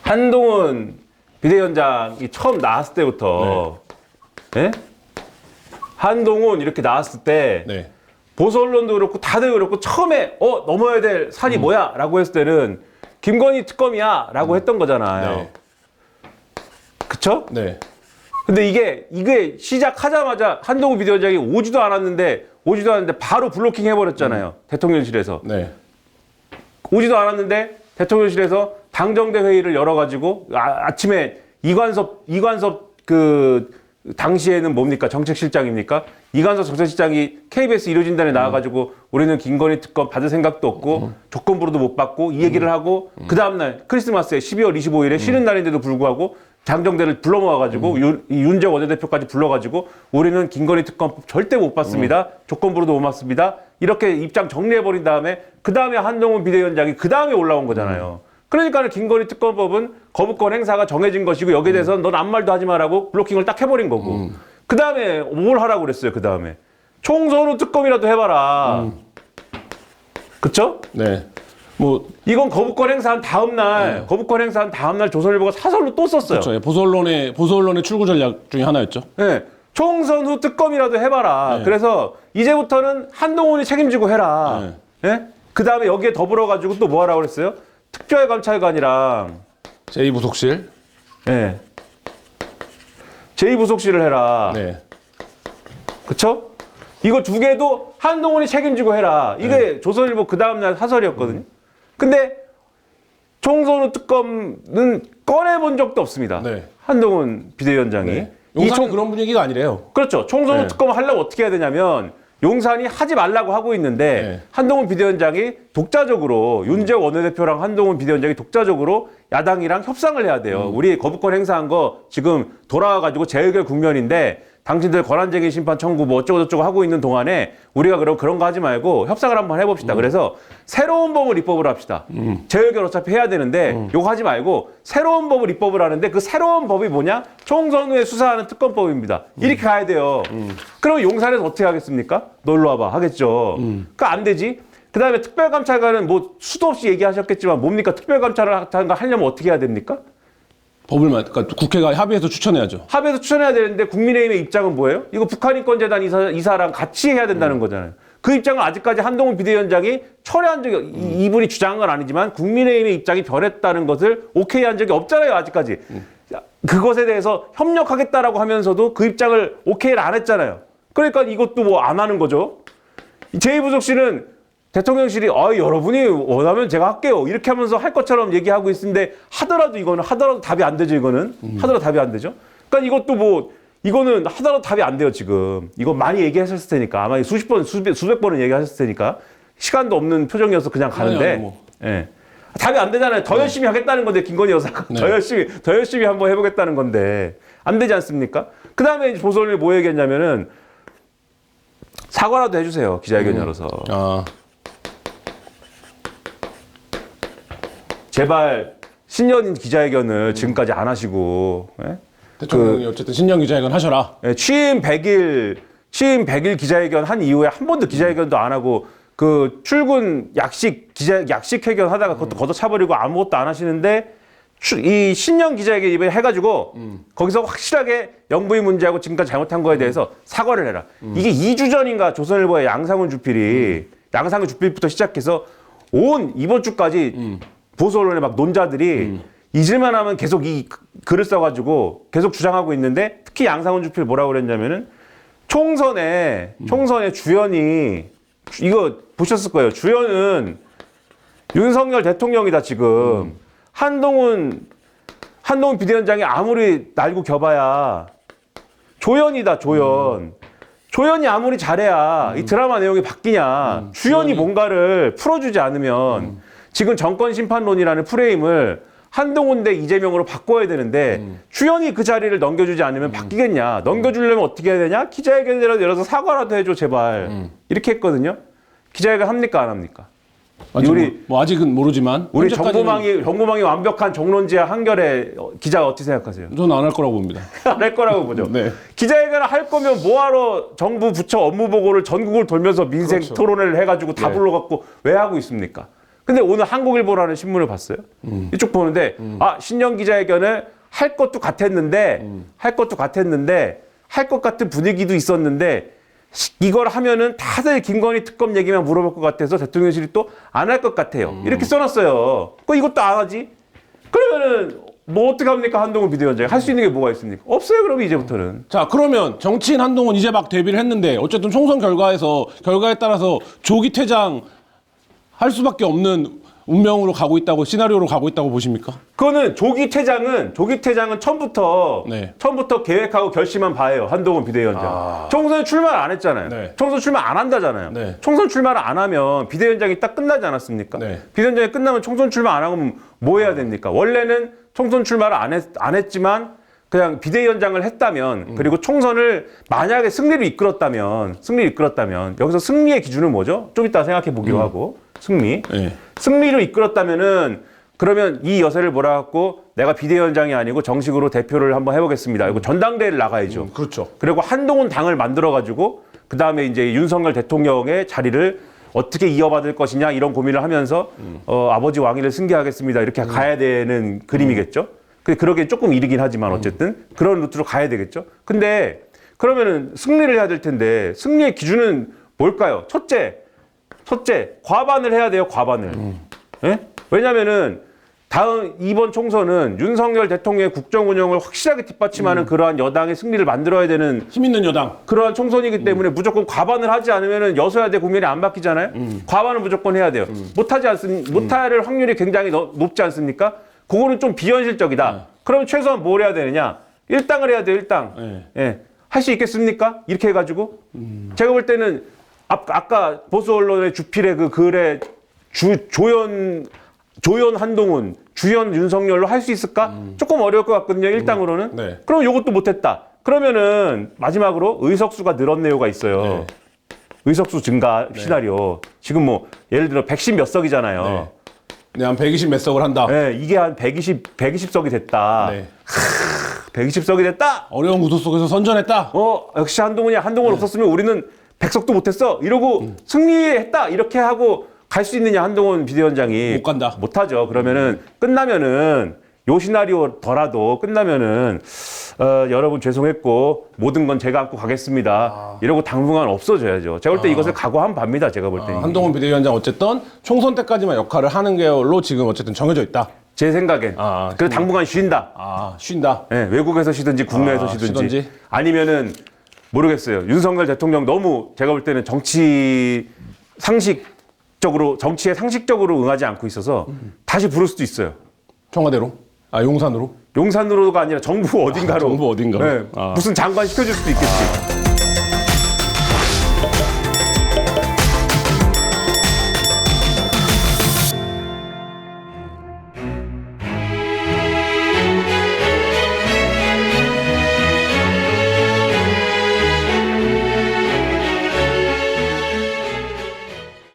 한동훈 비대위원장이 처음 나왔을 때부터 예? 한동훈 이렇게 나왔을 때 네. 보수 언론도 그렇고 다들 그렇고 처음에 넘어야 될 산이 뭐야? 라고 했을 때는 김건희 특검이야 라고 했던 거잖아요. 네. 그쵸? 네. 근데 이게 시작하자마자 한동훈 비대위원장이 오지도 않았는데 바로 블로킹 해버렸잖아요. 대통령실에서. 네. 오지도 않았는데 대통령실에서 당정대 회의를 열어가지고 아침에 이관섭 그 당시에는 뭡니까 정책실장입니까? 이관섭 정책실장이 KBS 일요진단에 나와가지고 우리는 김건희 특검 받을 생각도 없고 조건부로도 못 받고 이 얘기를 하고 그 다음날 크리스마스에 12월 25일에 쉬는 날인데도 불구하고 당정대를 불러 모아가지고 윤재욱 원내대표까지 불러가지고 우리는 김건희 특검 절대 못 받습니다. 조건부로도 못 받습니다. 이렇게 입장 정리해버린 다음에 그 다음에 한동훈 비대위원장이 그 다음에 올라온 거잖아요. 그러니까 김건희 특검법은 거부권 행사가 정해진 것이고 여기에 대해서는 넌 아무 말도 하지 마라고 블로킹을 딱 해버린 거고 그 다음에 뭘 하라고 그랬어요. 그 다음에 총선 후 특검이라도 해봐라. 그쵸? 네. 뭐 이건 거부권 행사한 다음날 조선일보가 사설로 또 썼어요. 그렇죠. 보수 언론의 출구 전략 중에 하나였죠. 네. 총선 후 특검이라도 해봐라. 네. 그래서 이제부터는 한동훈이 책임지고 해라. 네. 그 다음에 여기에 더불어가지고 또 뭐 하라고 그랬어요? 특별감찰관이랑 제2부속실. 네. 제2부속실을 해라. 네. 그쵸? 이거 두 개도 한동훈이 책임지고 해라. 이게 조선일보 그 다음날 사설이었거든요. 근데 총선 후 특검은 꺼내본 적도 없습니다. 네. 한동훈 비대위원장이. 네. 용산은 그런 분위기가 아니래요. 그렇죠. 총선 후 네. 특검을 하려면 어떻게 해야 되냐면 용산이 하지 말라고 하고 있는데 네. 한동훈 비대위원장이 독자적으로 윤재욱 원내대표랑 한동훈 비대위원장이 독자적으로 야당이랑 협상을 해야 돼요. 우리 거부권 행사한 거 지금 돌아와가지고 재의결 국면인데 당신들 권한쟁의 심판 청구 뭐 어쩌고저쩌고 하고 있는 동안에 우리가 그런 거 하지 말고 협상을 한번 해봅시다. 그래서 새로운 법을 입법을 합시다. 재의결 어차피 해야 되는데 요거 하지 말고 새로운 법을 입법을 하는데 그 새로운 법이 뭐냐? 총선 후에 수사하는 특검법입니다. 이렇게 가야 돼요. 그럼 용산에서 어떻게 하겠습니까? 놀러 와봐 하겠죠. 그러니까 안 되지. 그 다음에 특별감찰관은 뭐 수도 없이 얘기하셨겠지만 뭡니까? 특별감찰을 하려면 어떻게 해야 됩니까? 그러니까 국회가 합의해서 추천해야죠. 합의해서 추천해야 되는데 국민의힘의 입장은 뭐예요? 이거 북한인권재단 이사랑 같이 해야 된다는 거잖아요. 그 입장을 아직까지 한동훈 비대위원장이 철회한 적이 이분이 주장한 건 아니지만 국민의힘의 입장이 변했다는 것을 오케이 한 적이 없잖아요. 아직까지. 그것에 대해서 협력하겠다라고 하면서도 그 입장을 오케이를 안 했잖아요. 그러니까 이것도 뭐 안 하는 거죠. 제2부속실은 대통령실이 여러분이 원하면 제가 할게요. 이렇게 하면서 할 것처럼 얘기하고 있는데 하더라도 답이 안 되죠. 하더라도 답이 안 되죠. 그러니까 이거는 하더라도 답이 안 돼요. 지금 이거 많이 얘기하셨을 테니까 아마 수백 번은 얘기하셨을 테니까 시간도 없는 표정이어서 그냥 가는데 뭐. 예. 답이 안 되잖아요. 더 열심히 하겠다는 건데 김건희 여사가 더 열심히 한번 해보겠다는 건데 안 되지 않습니까? 그 다음에 보수언론이 뭐 얘기했냐면은 사과라도 해주세요. 기자회견 열어서. 제발 신년 기자회견을 지금까지 안 하시고 대통령이 어쨌든 신년 기자회견 하셔라. 취임 100일 기자회견 한 이후에 한 번도 기자회견도 안 하고 그 출근 약식 회견 하다가 그것도 걷어차버리고 아무것도 안 하시는데 이 신년 기자회견 이번에 해가지고 거기서 확실하게 영부인 문제하고 지금까지 잘못한 거에 대해서 사과를 해라. 이게 2주 전인가 조선일보의 양상훈 주필부터 시작해서 이번 주까지 보수 언론의 막 논자들이 잊을만 하면 계속 이 글을 써가지고 계속 주장하고 있는데 특히 양상훈 주필 뭐라고 그랬냐면은 총선에 주연이 이거 보셨을 거예요. 주연은 윤석열 대통령이다 지금. 한동훈 비대위원장이 아무리 날고 겨봐야 조연이다 조연. 조연이 아무리 잘해야 이 드라마 내용이 바뀌냐. 주연이 뭔가를 풀어주지 않으면 지금 정권심판론이라는 프레임을 한동훈 대 이재명으로 바꿔야 되는데 주연이 그 자리를 넘겨주지 않으면 바뀌겠냐. 넘겨주려면 어떻게 해야 되냐. 기자회견이라도 열어서 사과라도 해줘 제발. 이렇게 했거든요. 기자회견 합니까 안 합니까? 아직은 모르지만 우리 정보망이 완벽한 정론지와 한결의 기자가 어떻게 생각하세요? 저는 안 할 거라고 봅니다. 안 할 거라고 보죠. 네. 기자회견을 할 거면 뭐하러 정부 부처 업무 보고를 전국을 돌면서 민생 토론회를 해가지고 다 불러갖고 왜 하고 있습니까? 근데 오늘 한국일보라는 신문을 봤어요. 이쪽 보는데 신년 기자회견을 할 것도 같았는데 할 것 같은 분위기도 있었는데 이걸 하면은 다들 김건희 특검 얘기만 물어볼 것 같아서 대통령실이 또 안 할 것 같아요. 이렇게 써놨어요. 이것도 안 하지? 그러면은 뭐 어떻게 합니까? 한동훈 비대위원장이 할 수 있는 게 뭐가 있습니까? 없어요. 그러면 이제부터는. 자, 그러면 정치인 한동훈 이제 막 데뷔를 했는데 어쨌든 총선 결과에 따라서 조기 퇴장 할 수밖에 없는 운명으로 가고 있다고, 시나리오로 가고 있다고 보십니까? 그거는 조기 퇴장은 처음부터 네. 계획하고 결심한 바예요. 한동훈 비대위원장. 총선에 출마를 안 했잖아요. 네. 총선 출마 안 한다잖아요. 네. 총선 출마를 안 하면 비대위원장이 딱 끝나지 않았습니까? 네. 비대위원장이 끝나면 총선 출마 안 하고 뭐 해야 됩니까? 원래는 총선 출마를 안 했지만 그냥 비대위원장을 했다면 그리고 총선을 만약에 승리를 이끌었다면 여기서 승리의 기준은 뭐죠? 좀 이따 생각해 보기로 하고 승리. 네. 승리를 이끌었다면은 그러면 이 여세를 몰아갖고 내가 비대위원장이 아니고 정식으로 대표를 한번 해보겠습니다. 이거 전당대회를 나가야죠. 그렇죠. 그리고 한동훈 당을 만들어가지고 그 다음에 이제 윤석열 대통령의 자리를 어떻게 이어받을 것이냐 이런 고민을 하면서 아버지 왕위를 승계하겠습니다. 이렇게 가야 되는 그림이겠죠. 그러기엔 조금 이르긴 하지만 어쨌든 그런 루트로 가야 되겠죠. 근데 그러면은 승리를 해야 될 텐데 승리의 기준은 뭘까요? 첫째, 과반을 해야 돼요, 과반을. 예? 왜냐면은 이번 총선은 윤석열 대통령의 국정 운영을 확실하게 뒷받침하는 그러한 여당의 승리를 만들어야 되는 힘 있는 여당. 그러한 총선이기 때문에 무조건 과반을 하지 않으면은 여소야대 국면이 안 바뀌잖아요. 과반은 무조건 해야 돼요. 못할 확률이 굉장히 높지 않습니까? 그거는 좀 비현실적이다. 그러면 최소한 뭘 해야 되느냐? 일당을 해야 돼요, 일당. 네. 예. 할 수 있겠습니까? 이렇게 해가지고. 제가 볼 때는 아까 보수 언론의 주필의 그 글에 조연 한동훈, 주연 윤석열로 할 수 있을까? 조금 어려울 것 같거든요, 일당으로는. 네. 그럼 요것도 못했다. 그러면은 마지막으로 의석수가 늘었네요가 있어요. 네. 의석수 증가 시나리오. 지금 뭐 예를 들어 110 몇 석이잖아요. 네, 한 120 몇 석을 한다. 네, 이게 한 120석이 됐다. 네. 120석이 됐다. 어려운 구도 속에서 선전했다. 역시 한동훈이 없었으면 우리는 100석도 못했어. 이러고 승리했다. 이렇게 하고 갈 수 있느냐 한동훈 비대위원장이 못 간다. 못하죠. 그러면은 끝나면은 요 시나리오더라도 끝나면은 여러분 죄송했고 모든 건 제가 안고 가겠습니다. 이러고 당분간 없어져야죠. 제가 볼 때 이것을 각오한 바입니다. 제가 볼 때. 한동훈 비대위원장 어쨌든 총선 때까지만 역할을 하는 걸로 지금 어쨌든 정해져 있다. 제 생각엔. 그래서 당분간 쉰다. 쉰다. 네, 외국에서 쉬든지 국내에서 쉬든지. 아니면은 모르겠어요. 윤석열 대통령 너무 제가 볼 때는 정치에 상식적으로 응하지 않고 있어서 다시 부를 수도 있어요. 청와대로? 용산으로? 용산으로가 아니라 정부 어딘가로. 정부 어딘가로? 네, 무슨 장관 시켜줄 수도 있겠지.